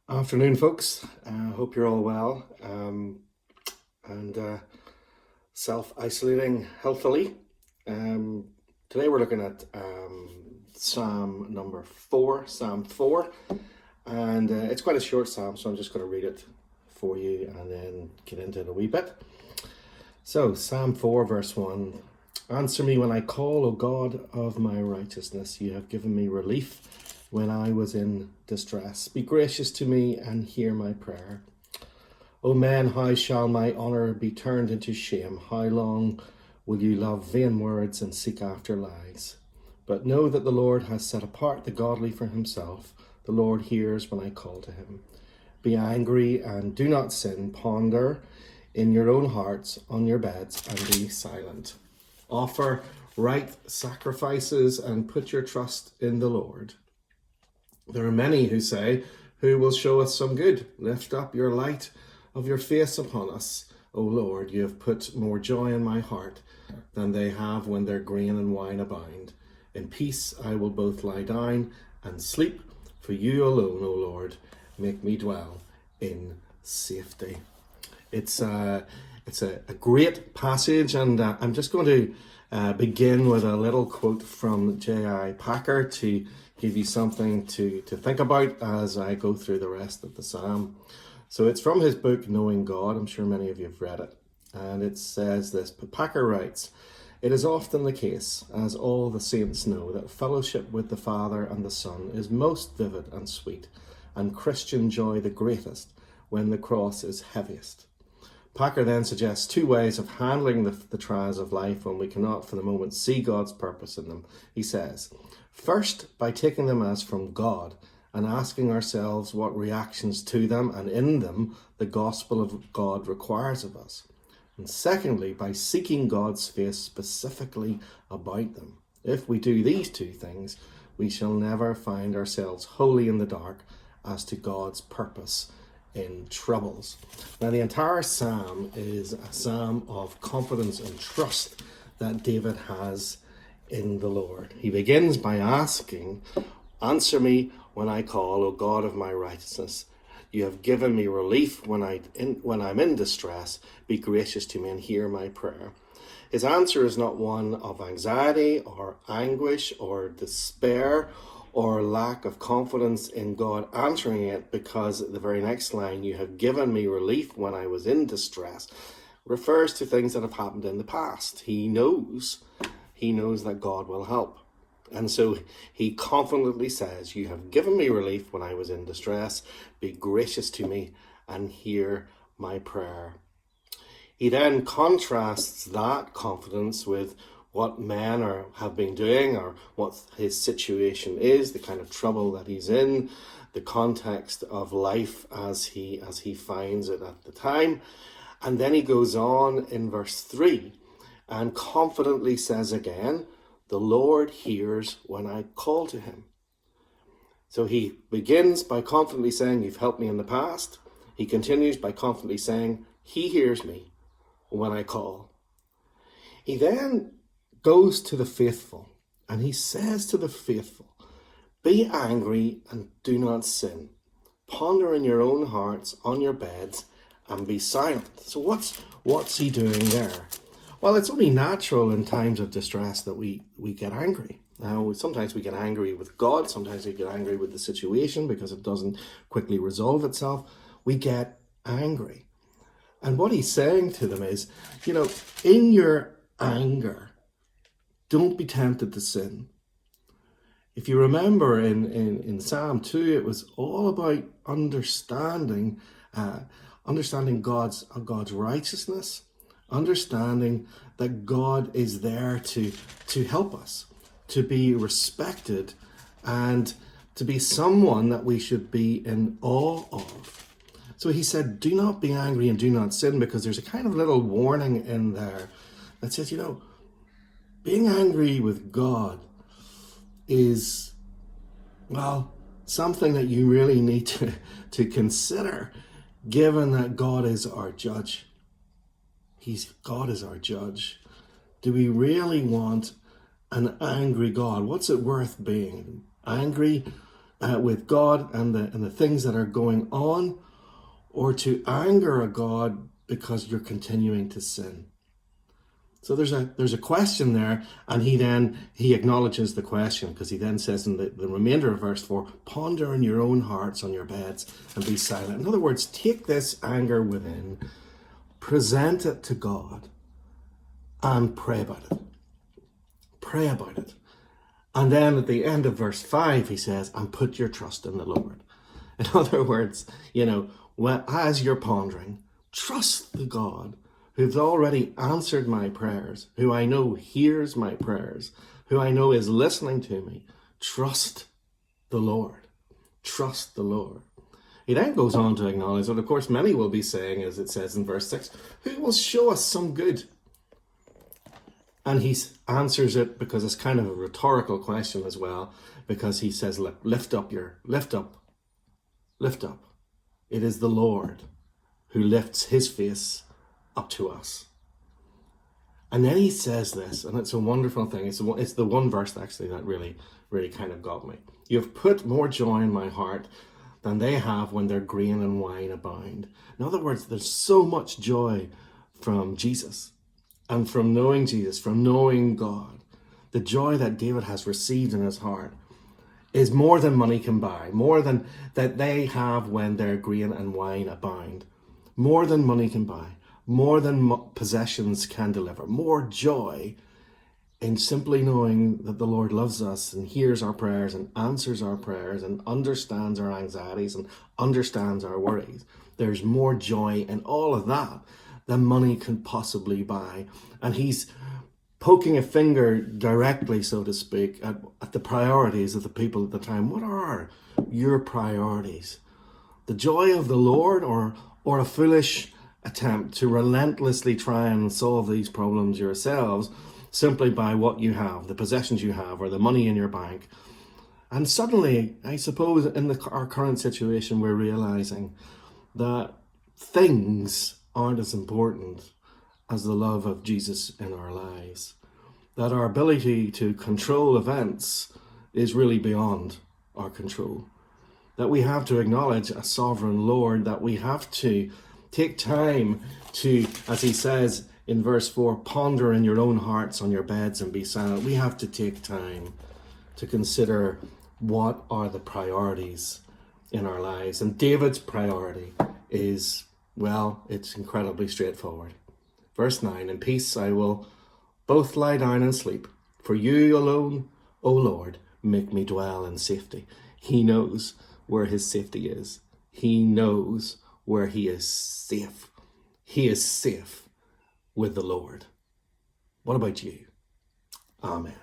Afternoon, folks. Hope you're all well and self-isolating healthily. Um, Today we're looking at Psalm number 4, Psalm 4, and it's quite a short psalm, so I'm just going to read it for you and then get into it a wee bit. So, Psalm 4, verse 1. Answer me when I call, O God of my righteousness. You have given me relief when I was in distress. Be gracious to me and hear my prayer. O men, how shall my honour be turned into shame? How long will you love vain words and seek after lies? But know that the Lord has set apart the godly for himself. The Lord hears when I call to him. Be angry and do not sin. Ponder in your own hearts on your beds and be silent. Offer right sacrifices and put your trust in the Lord. There are many who say, who will show us some good? Lift up your light of your face upon us. O Lord, you have put more joy in my heart than they have when their grain and wine abound. In peace I will both lie down and sleep, for you alone, O Lord, make me dwell in safety. It's a great passage, and I'm just going to begin with a little quote from J.I. Packer to give you something to think about as I go through the rest of the psalm. So it's from his book, Knowing God. I'm sure many of you have read it. And it says this, Packer writes, "It is often the case, as all the saints know, that fellowship with the Father and the Son is most vivid and sweet, and Christian joy the greatest, when the cross is heaviest." Packer then suggests two ways of handling the trials of life when we cannot for the moment see God's purpose in them. He says, first, by taking them as from God and asking ourselves what reactions to them and in them the gospel of God requires of us. And secondly, by seeking God's face specifically about them. If we do these two things, we shall never find ourselves wholly in the dark as to God's purpose in troubles. Now, the entire psalm is a psalm of confidence and trust that David has in the Lord. He begins by asking, answer me when I call, O God of my righteousness. You have given me relief when I'm in distress. Be gracious to me and hear my prayer. His answer is not one of anxiety or anguish or despair or lack of confidence in God answering it, because the very next line, you have given me relief when I was in distress, refers to things that have happened in the past. He knows that God will help. And so he confidently says, you have given me relief when I was in distress. Be gracious to me and hear my prayer. He then contrasts that confidence with what men have been doing, or what his situation is, the kind of trouble that he's in, the context of life as he finds it at the time. And then he goes on in verse 3 and confidently says again, the Lord hears when I call to him. So he begins by confidently saying, you've helped me in the past. He continues by confidently saying, he hears me when I call. He then goes to the faithful and he says to the faithful, be angry and do not sin. Ponder in your own hearts on your beds and be silent. So what's he doing there? Well, it's only natural in times of distress that we get angry. Now, sometimes we get angry with God, sometimes we get angry with the situation because it doesn't quickly resolve itself. We get angry. And what he's saying to them is, in your anger, don't be tempted to sin. If you remember in Psalm 2, it was all about understanding God's righteousness, understanding that God is there to help us, to be respected, and to be someone that we should be in awe of. So he said, do not be angry and do not sin, because there's a kind of little warning in there that says, being angry with God is, something that you really need to consider, given that God is our judge. God is our judge. Do we really want an angry God? What's it worth being? Angry with God and the things that are going on, or to anger a God because you're continuing to sin? So there's a question there, and he acknowledges the question, because he then says in the remainder of verse 4, ponder in your own hearts on your beds and be silent. In other words, take this anger within, present it to God, and pray about it. Pray about it. And then at the end of verse 5, he says, and put your trust in the Lord. In other words, as you're pondering, trust the God who's already answered my prayers, who I know hears my prayers, who I know is listening to me. Trust the Lord. Trust the Lord. He then goes on to acknowledge what, of course, many will be saying, as it says in verse 6, who will show us some good? And he answers it, because it's kind of a rhetorical question as well, because he says, look, lift up. It is the Lord who lifts his face up to us. And then he says this, and it's a wonderful thing. It's the one verse actually that really, really kind of got me. You have put more joy in my heart than they have when their grain and wine abound. In other words, there's so much joy from Jesus, and from knowing Jesus, from knowing God. The joy that David has received in his heart is more than money can buy, more than that they have when their grain and wine abound. More than money can buy, more than possessions can deliver, more joy in simply knowing that the Lord loves us and hears our prayers and answers our prayers and understands our anxieties and understands our worries. There's more joy in all of that than money can possibly buy. And he's poking a finger directly, so to speak, at the priorities of the people at the time. What are your priorities? The joy of the Lord, or a foolish attempt to relentlessly try and solve these problems yourselves simply by what you have, the possessions you have, or the money in your bank? And suddenly, I suppose, in our current situation, we're realizing that things aren't as important as the love of Jesus in our lives. That our ability to control events is really beyond our control. That we have to acknowledge a sovereign Lord, that we have to take time to, as he says in verse 4, ponder in your own hearts on your beds and be silent. We have to take time to consider what are the priorities in our lives. And David's priority is, well, it's incredibly straightforward. Verse 9, in peace I will both lie down and sleep. For you alone, O Lord, make me dwell in safety. He knows where his safety is. He knows where he is safe. He is safe with the Lord. What about you? Amen.